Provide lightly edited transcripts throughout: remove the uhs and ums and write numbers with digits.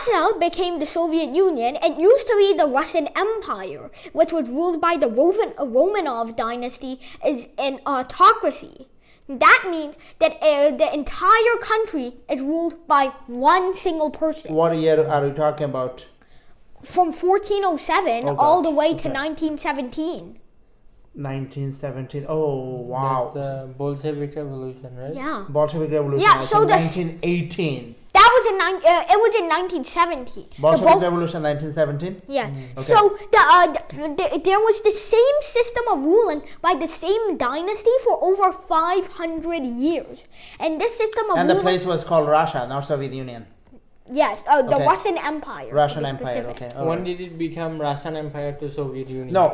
Russia became the Soviet Union. It used to be the Russian Empire, which was ruled by the Romanov dynasty, is an autocracy. That means that the entire country is ruled by one single person. What year are you talking about? From 1407 all the way to 1917. 1917. Oh, wow. That's the Bolshevik Revolution, right? Yeah. Bolshevik Revolution. Yeah, so 1918. That was it was in 1917. Bolshevik Revolution 1917? Yes. Okay. So there was the same system of ruling by the same dynasty for over 500 years. And this system of And ruling... the place was called Russia, not Soviet Union. Yes, the Russian Empire. Russian Empire, okay. When did it become Russian Empire to Soviet Union? No,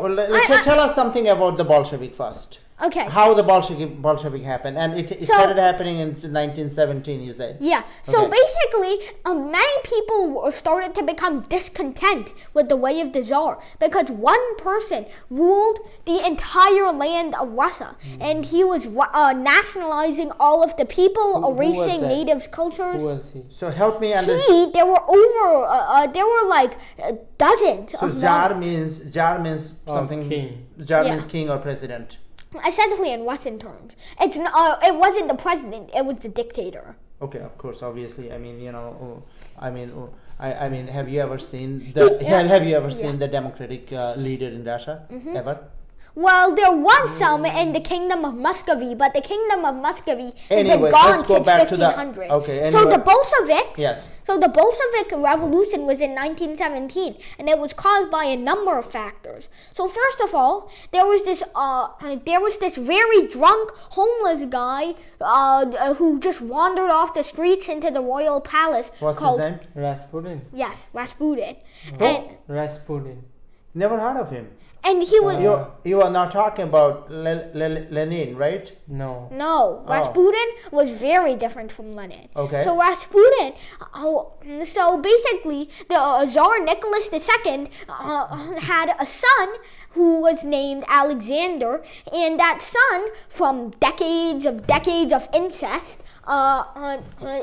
tell us something about the Bolshevik first. Okay. How the Bolshevik happened, and it started happening in 1917. You said. Yeah. So basically, many people started to become discontent with the way of the Tsar because one person ruled the entire land of Russia, and he was nationalizing all of the people, erasing native cultures. Who was he? So help me understand. There were like dozens. So of Tsar means something. King. Tsar means king or president. Essentially, in Russian terms, it wasn't the president; it was the dictator. Okay, of course, obviously. I mean, have you ever seen the democratic leader in Russia ever? Well, there was some in the Kingdom of Muscovy, but the Kingdom of Muscovy has been Anyways, gone let's go since back to 1500. okay, So anyway. the Bolsheviks. Yes. So the Bolshevik Revolution was in 1917, and it was caused by a number of factors. So first of all, there was this very drunk, homeless guy who just wandered off the streets into the royal palace. What's his name? Rasputin. Yes, Rasputin. Who? Rasputin. Never heard of him. And he was... You are not talking about Lenin, right? No. No, Rasputin was very different from Lenin. Okay. So Rasputin, so basically, the Tsar Nicholas II had a son who was named Alexander, and that son, from decades of incest,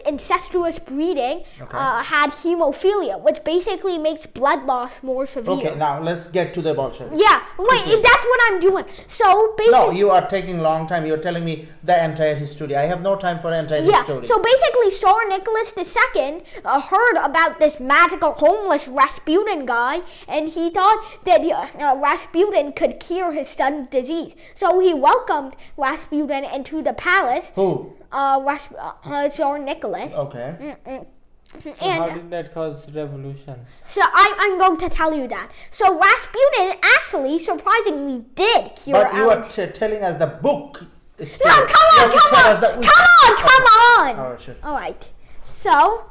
incestuous breeding, had hemophilia, which basically makes blood loss more severe. Okay, now let's get to the Bolsheviks. Yeah, wait, that's what I'm doing. So basically... No, you are taking a long time. You're telling me the entire history. I have no time for entire history. So basically, Tsar Nicholas II heard about this magical homeless Rasputin guy, and he thought that Rasputin could cure his son's disease. So he welcomed Rasputin into the palace. Who? Tsar Nicholas. Okay. So how did that cause revolution? So I'm going to tell you that. So Rasputin actually, surprisingly, did cure But you are telling us the book. No, come on! All right, sure. All right. So,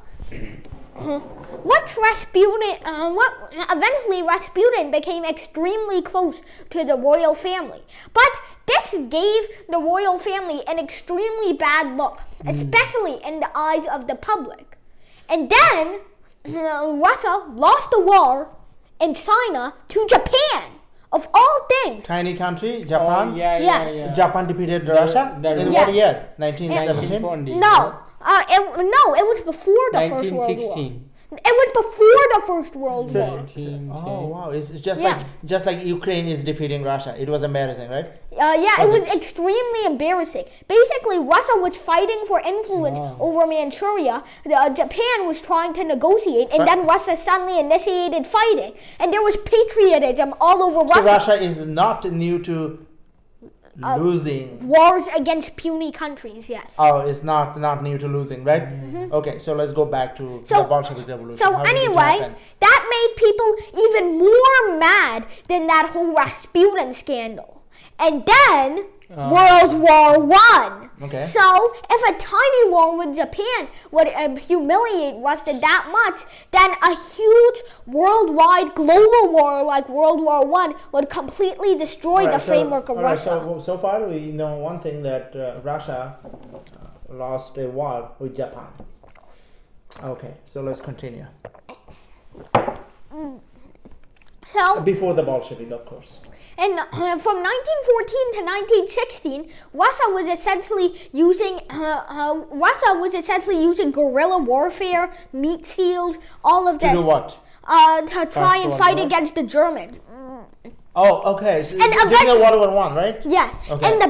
eventually Rasputin became extremely close to the royal family. But this gave the royal family an extremely bad look, especially in the eyes of the public. And then Russia lost the war in China to Japan, of all things. Tiny country, Japan. Oh, yeah. Japan defeated Russia in what year? 1917. 1920. No, it was before the First World War. 1916. It was before the First World War. Oh wow! It's just like Ukraine is defeating Russia. It was embarrassing, right? It was extremely embarrassing. Basically, Russia was fighting for influence over Manchuria. Japan was trying to negotiate, and then Russia suddenly initiated fighting, and there was patriotism all over Russia. So Russia is not new to losing. Wars against puny countries, yes. Oh, it's not new to losing, right? Okay, so let's go back to the Bolshevik Revolution. So How did it anyway, happen? that made people even more mad than that whole Rasputin scandal. And then World War One. Okay. So if a tiny war with Japan would humiliate Russia that much, then a huge worldwide global war like World War One would completely destroy the framework of Russia. So far we know one thing, that Russia lost a war with Japan. Okay, so let's continue. So, Before the Bolshevik, of course. and from 1914 to 1916, Russia was essentially using guerrilla warfare, meat shields, all of To that do what? to try and World fight War? against the Germans. Oh, okay. So And during the World War One, right? Yes, Okay. and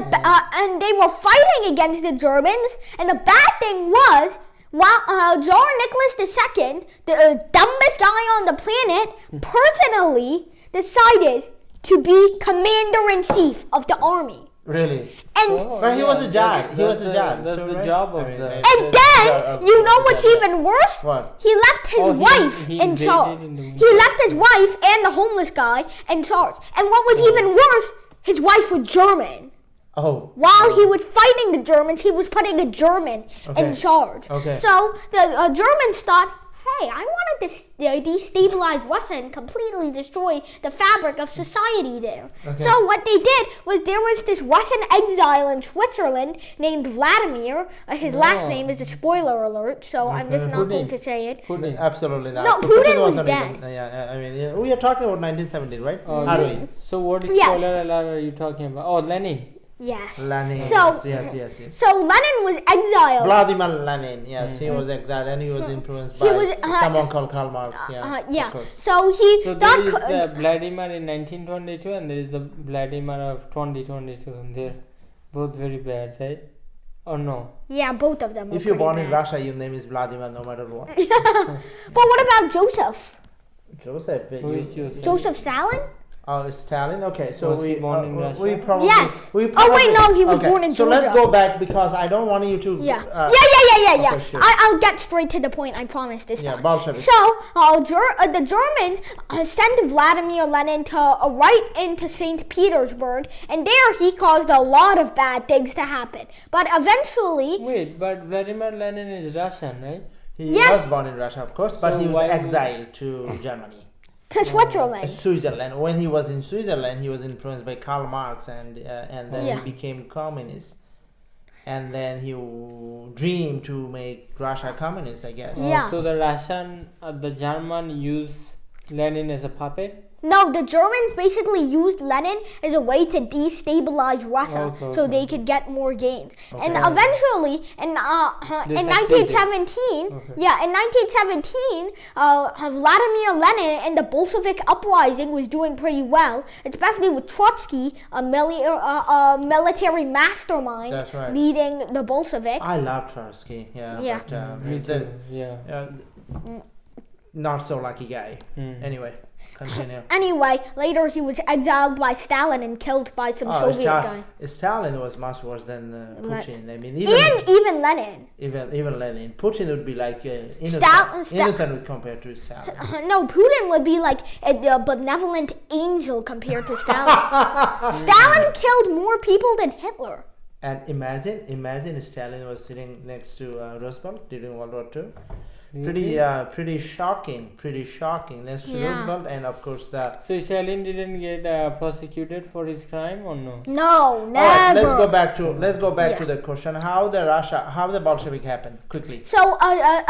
they were fighting against the Germans. And the bad thing was, while Tsar Nicholas II, the dumbest guy on the planet, personally decided to be commander-in-chief of the army. Really? And Oh, But he was a that's- dad. He was a that's dad. That's so, the right? job of I mean, the. and then you know what's Yeah. even worse? What? He left his Oh, wife he in charge. invaded in the- He left his wife and the homeless guy in charge. And what was even worse, his wife was German. Oh. While he was fighting the Germans, he was putting a German in Okay. charge. Okay. So the Germans thought, hey, I wanted to destabilize Russia and completely destroy the fabric of society there. Okay. So what they did was there was this Russian exile in Switzerland named Vladimir. His last Oh. name is a spoiler alert, so I'm just not going to say it. Putin. Absolutely not. No, Putin was wasn't dead. even- I mean, we are talking about 1917, right? Oh, Are yeah. we? So what is Yes. spoiler alert are you talking about? Oh, Lenin. Yes. Lenin. So- yes. So Lenin was exiled. Vladimir Lenin. Yes, he was exiled and he was influenced by was, someone called Karl Marx. Yeah. Yeah. Of course. So he So thought. there is the Vladimir in 1922 and there is the Vladimir of 2022. And they're both very bad, right? Or no? Yeah, both of them. Were If you're pretty born in bad. Russia, your name is Vladimir, no matter what. But what about Joseph? Joseph. Who is Joseph? Joseph Stalin? Oh, Stalin. Okay, so Was he born in we Russia? probably Yes. we Oh, wait, probably- no, he was okay, born in So let's Georgia. go back because I don't want you to. Yeah. Okay, Yeah. sure. I'll get straight to the point, I promise this Yeah, time. Bolshevik. So, the Germans sent Vladimir Lenin to right into St. Petersburg, and there he caused a lot of bad things to happen. But eventually, Wait, but Vladimir Lenin is Russian, right? He Yes. was born in Russia, of course, but So he was why- exiled to Germany. to Switzerland. Switzerland. When he was in Switzerland, he was influenced by Karl Marx, and then Yeah. he became communist. And then he dreamed to make Russia communist, I guess. Yeah. So the German use Lenin as a puppet? No, the Germans basically used Lenin as a way to destabilize Russia Okay, so okay. they could get more gains. And Okay. eventually, in They 1917, Okay. in 1917, Vladimir Lenin and the Bolshevik uprising was doing pretty well, especially with Trotsky, a military mastermind That's right. leading the Bolsheviks. I love Trotsky, Yeah. but Me too. Yeah. not so lucky guy. Hmm. Anyway, continue. Anyway, later he was exiled by Stalin and killed by some Soviet guy. Stalin was much worse than Putin. I mean, And even Lenin. even Lenin. Putin would be like Stal- innocent with compared to Stalin. No, Putin would be like a benevolent angel compared to Stalin. Stalin killed more people than Hitler. And imagine Stalin was sitting next to Roosevelt during World War II. Pretty shocking. Next to Yeah. Roosevelt, and of course the. So Stalin didn't get prosecuted for his crime or no? No, never. All right, let's go back to Yeah. the question. How the Bolshevik happened quickly. So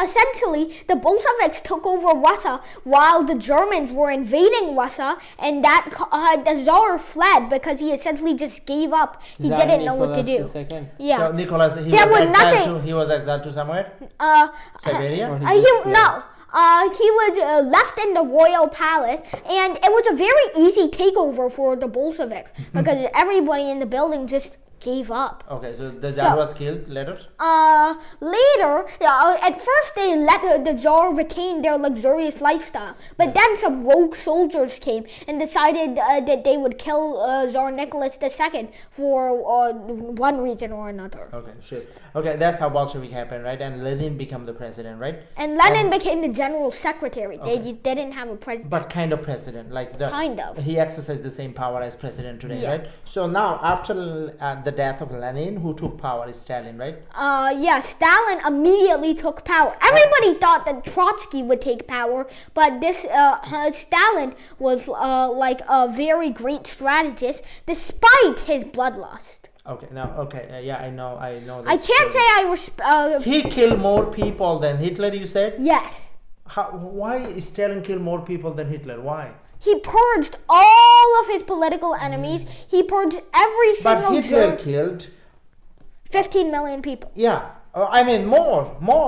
essentially, the Bolsheviks took over Russia while the Germans were invading Russia, and that the Tsar fled because he essentially just gave up. He Tsar didn't know what to Nicholas do. II. Yeah. So Nicholas, he There was was exiled nothing. to. He was exiled to somewhere. Siberia. Or He was left in the royal palace, and it was a very easy takeover for the Bolsheviks because everybody in the building just gave up. Okay, so the Tsar was killed later. Later, at first they let the Tsar retain their luxurious lifestyle, but then some rogue soldiers came and decided that they would kill Tsar Nicholas II for one reason or another. Okay, sure. Okay, that's how Bolshevik happened, right? And Lenin became the president, right? And Lenin became the general secretary. Okay. They didn't have a president. But kind of president, like the Kind of. he exercised the same power as president today, Yeah. right? So now after the death of Lenin, who took power is Stalin, right? Yeah, Stalin immediately took power. Everybody thought that Trotsky would take power, but this Stalin was like a very great strategist, despite his bloodlust. Okay, yeah, I know. I can't say I He killed more people than Hitler. You said. yes. Why Stalin killed more people than Hitler? Why? He purged all of his political enemies. He purged every But single Hitler German. killed. 15 million people. Yeah. I mean more.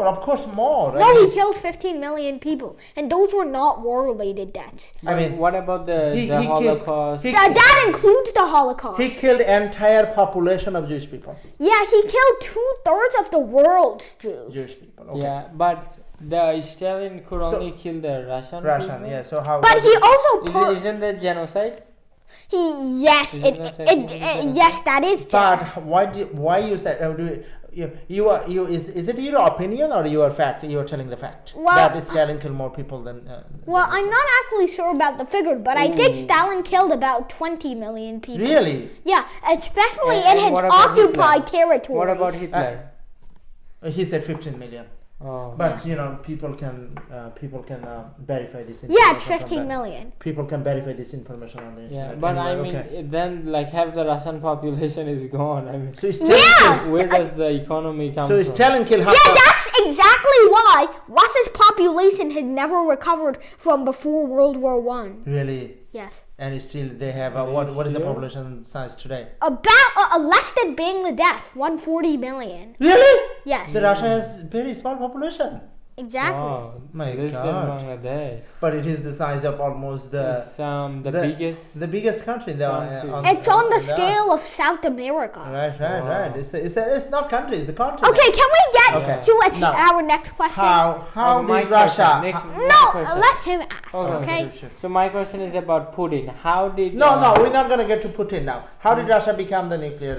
Of course more. No, he killed 15 million people, and those were not war-related deaths. I mean, what about the he killed- Holocaust? That includes the Holocaust. he killed entire population of Jewish people. Yeah, he killed 2/3 of the world's Jews. Jewish people. Okay. Yeah, but the Stalin could So- only kill the Russian. Russian. people? Yeah. So how? But he also purged. Isn't that genocide? Yes, Isn't that technically genocide? yes, that is. But why you say is it your opinion or your fact? You are telling the fact Well- that Stalin killed more people than. Well, I'm not actually sure about the figure, but I think Stalin killed about 20 million people. Really? Yeah, especially And in his what about occupied Hitler? territories. What about Hitler? He said 15 million. Oh. But people can verify this. Yeah, it's information from 15 the- million. People can verify this information on the Yeah, internet. but I Anyway, mean, okay. then like half the Russian population is gone. I mean, So Stalin Yeah! killed. where does the economy come So from? Stalin killed half. Yeah, that's exactly why Russia's population has never recovered from before World War One. Really, Yes. and still they have Are you what is the sure? population size today? About less than Bangladesh, 140 million. Really? Yes, The Russia has very small population, exactly. Wow, My less God. than Bangladesh. but it is the size of almost the The biggest country in the country. It's on the in scale of South America. Right. Wow. It's not country. It's the continent. Okay, can we get Okay. to Now, our next question? How my did Russia? question, next- No, my question. let him ask. Okay, Okay. Sure. So my question is about Putin. How did No, we're not gonna get to Putin now. How did Russia become the nuclear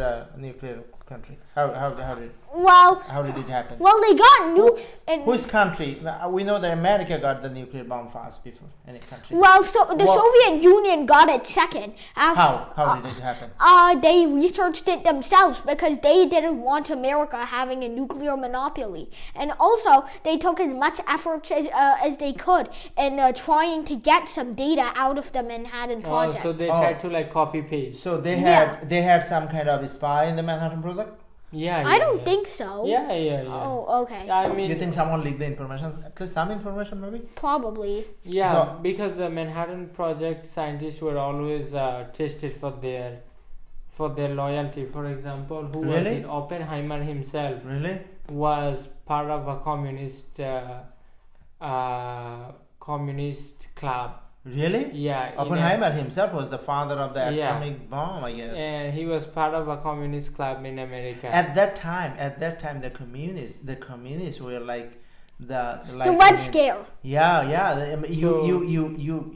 country? How did it happen? Well, they got nukes. Whose country? We know that America got the nuclear bomb first before any country. Well, so the Well- Soviet Union got it second. How did it happen? They researched it themselves because they didn't want America having a nuclear monopoly, and also they took as much efforts as they could in trying to get some data out of the Manhattan Project. so they tried to like copy paste. So Yeah. they had some kind of spy in the Manhattan Project. Yeah, I don't think so. Yeah. Oh, okay. I mean, You think someone leaked the information? At least some information, maybe. Probably. yeah, So- because the Manhattan Project scientists were always tested for their loyalty. For example, who was Really? it? Oppenheimer himself Really? was part of a communist club. Really? Yeah, Oppenheimer himself was the father of the Yeah. atomic bomb, I guess. and he was part of a communist club in America. At that time, the communists were like the The Red Scare. Yeah. You.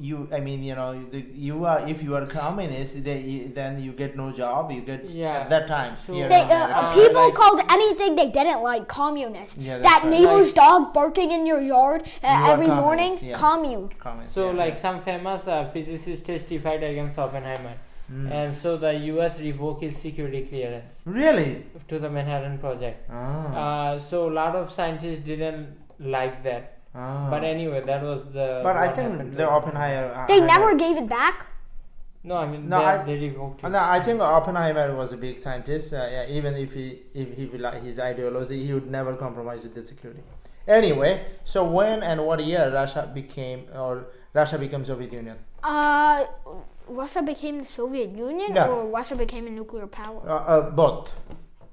So- I mean, you are if you are communist, then you get no job. You get Yeah. at that time. So- here in They, America. people like- called anything they didn't like communist. Yeah, that's That right. neighbor's dog barking in your yard You are every communist, morning, yes. commune. Communist, So, yeah. like some famous physicists testified against Oppenheimer, Mm. and so the U.S. revoked his security clearance Really? to the Manhattan Project. Ah. So a lot of scientists didn't like that. Ah. But anyway, that was the. But I what think happened to the him. Oppenheimer. They never gave it back. No, I mean No, they revoked it. No, I think Oppenheimer was a big scientist. Yeah, even if he like his ideology, he would never compromise with the security. Anyway, so when and what year Russia became Soviet Union? Russia became the Soviet Union, Yeah. or Russia became a nuclear power. Both.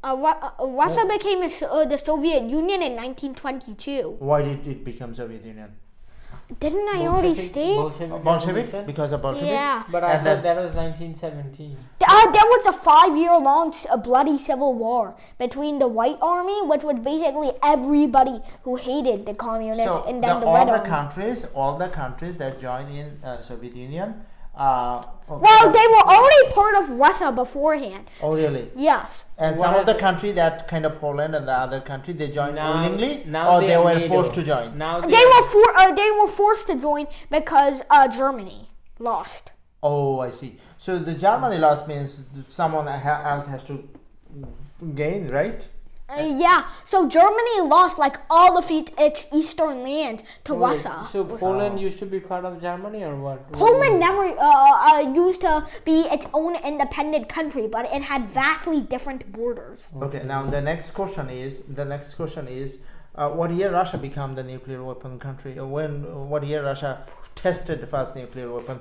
Russia became the Soviet Union in 1922. Why did it become Soviet Union? Didn't I already state? Bolshevik Bolshevik? Revolution? Because of Bolshevik? Yeah. But I And thought then- that was 1917. There was a 5-year-long bloody civil war between the White Army, which was basically everybody who hated the communists, So and then the all Red the Army. countries that joined in Soviet Union. Well, they were already part of Russia beforehand. Oh really? Yes. And What some of are the the- country that kind of Poland and the other country they joined Now- willingly, now or they they are were NATO. forced to join. Now They were forced to join because Germany lost. Oh, I see. So the Germany loss means someone else has to gain, right? Yeah, so Germany lost like all of its eastern land to Wait, Russia. So Poland used to be part of Germany or what? Poland never used to be its own independent country, but it had vastly different borders. Okay. Now the next question is what year Russia became the nuclear weapon country? What year Russia tested the first nuclear weapon?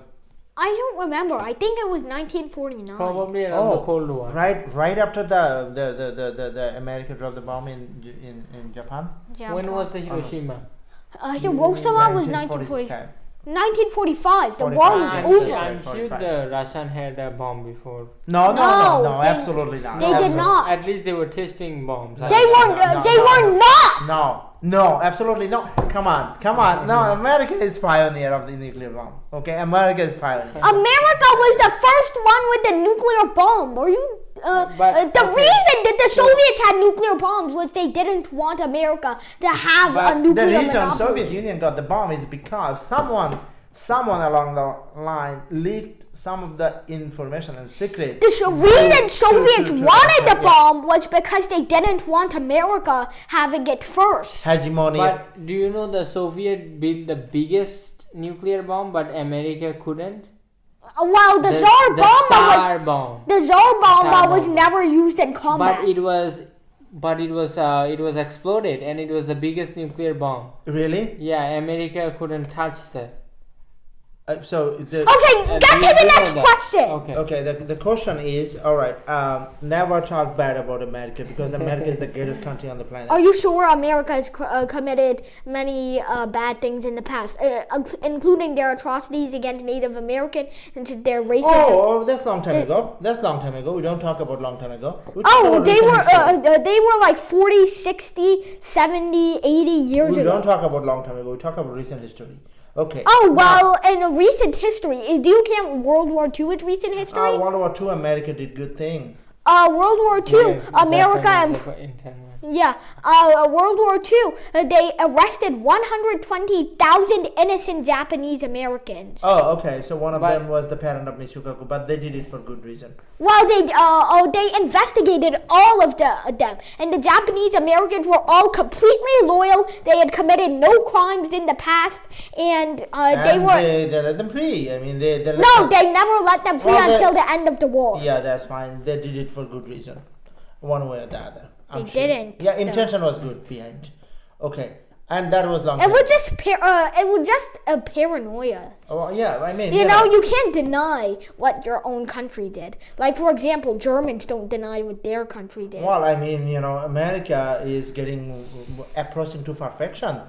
I don't remember. I think it was 1949. Probably around the Cold War. Right after the America dropped the bomb in Japan. When was the Hiroshima? Hiroshima was 1947. 1945. The war was I'm over. sure the Russian had a bomb before. No, they- absolutely not. They did not. At least they were testing bombs. They were not. No, absolutely not. Come on. No, America is pioneer of the nuclear bomb. Okay, America is pioneer. America was the first one with the nuclear bomb. Are you? The reason that the Soviets had nuclear bombs was they didn't want America to have a nuclear The reason monopoly. Soviet Union got the bomb is because someone along the line leaked some of the information and secret. The reason Soviets to wanted the yeah. bomb was because they didn't want America having it first. Hegemony. But do you know the Soviet built the biggest nuclear bomb, but America couldn't? Well, the Tsar bomb was never used in combat. But it was exploded, and it was the biggest nuclear bomb. Really? Yeah, America couldn't touch that. Okay, get to the next question. Okay. The question is, all right. Never talk bad about America because America is the greatest country on the planet. Are you sure America has committed many bad things in the past, including their atrocities against Native American and their racism? Oh, that's long time ago. We don't talk about long time ago. They were like 40, 60, 70, 80 years ago. We don't talk about long time ago. We talk about recent history. Okay. Oh, well, in recent history, do you count World War II as recent history? World War II, America did good thing. World War II, America and World War II, they arrested 120,000 innocent Japanese Americans. Oh, okay. So one of them was the parent of Michikaku, but they did it for good reason. Well, they investigated all of them, and the Japanese Americans were all completely loyal. They had committed no crimes in the past, and they let them free. I mean, they they never let them free until the end of the war. Yeah, that's fine. They did it for good reason, one way or the other. They didn't. Yeah, intention was good behind. Okay, and that was long. It was just a paranoia. Oh yeah, I mean, you can't deny what your own country did. Like for example, Germans don't deny what their country did. Well, I mean, America is approaching to perfection.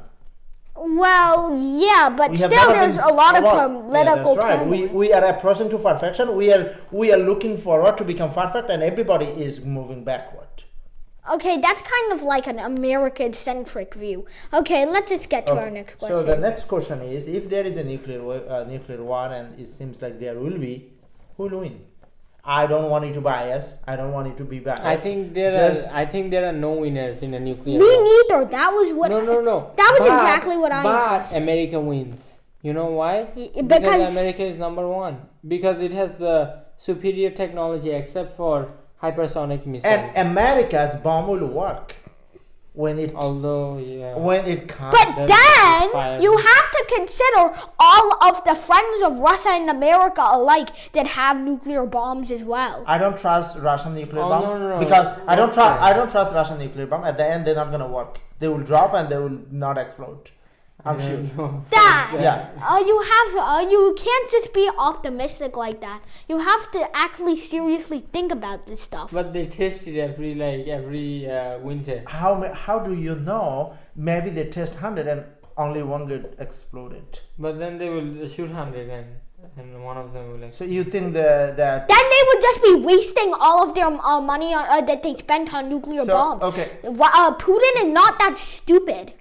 Well, yeah, but still, there's a lot of political turmoil. We are approaching to perfection. We are looking forward to become perfect, and everybody is moving backward. Okay, that's kind of like an American-centric view. Okay, let's just get to our next question. So the next question is: if there is a nuclear war, and it seems like there will be, who will win? I don't want you to bias. I don't want you to be biased. I think there are no winners in a nuclear war. Me neither. That was what. No. That was exactly what I. But America wins. You know why? Because America is number one. Because it has the superior technology, except for hypersonic missiles. And America's bomb will work when it. When it comes. But then you have to consider all of the friends of Russia and America alike that have nuclear bombs as well. I don't trust Russian nuclear bomb. No. Because I don't trust Russian nuclear bomb. At the end, they're not gonna work. They will drop and they will not explode. I'm sure. You can't just be optimistic like that. You have to actually seriously think about this stuff. But they test it every winter. How do you know? Maybe they test 100 and only one get exploded. But then they will shoot 100 and one of them will explode. So you think that then they would just be wasting all of their money that they spent on nuclear bombs. Okay. Putin is not that stupid.